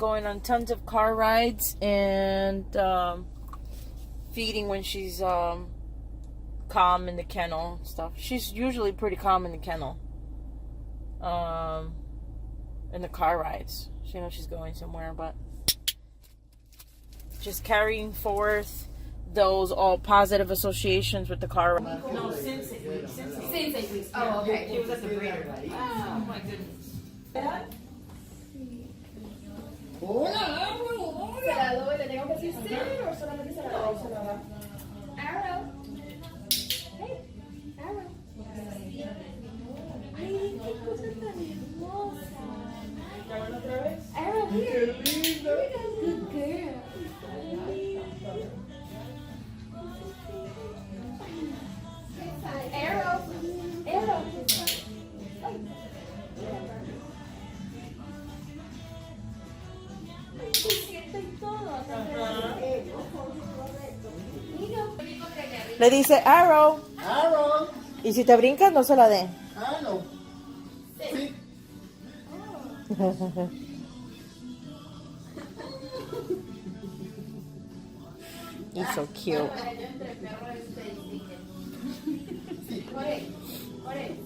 going on tons of car rides and feeding when she's calm in the kennel and stuff. She's usually pretty calm in the kennel. In the car rides. She knows she's going somewhere, but just carrying forth those all positive associations with the car. No, since 8 weeks. Since 8 weeks. Oh, okay. She was at the breeder. Oh my goodness. Hola, ¿Se la doy? ¿Le tengo que decir sí o solamente se la doy? Arrow. Hey, Arrow. Ay, qué cosa tan hermosa. Arrow, here. qué linda. Good girl. Arrow. Arrow. Le dice Arrow. Aaron. Y si te brincas, no se la dé. Ah, no. Sí. He's so cute. Ore.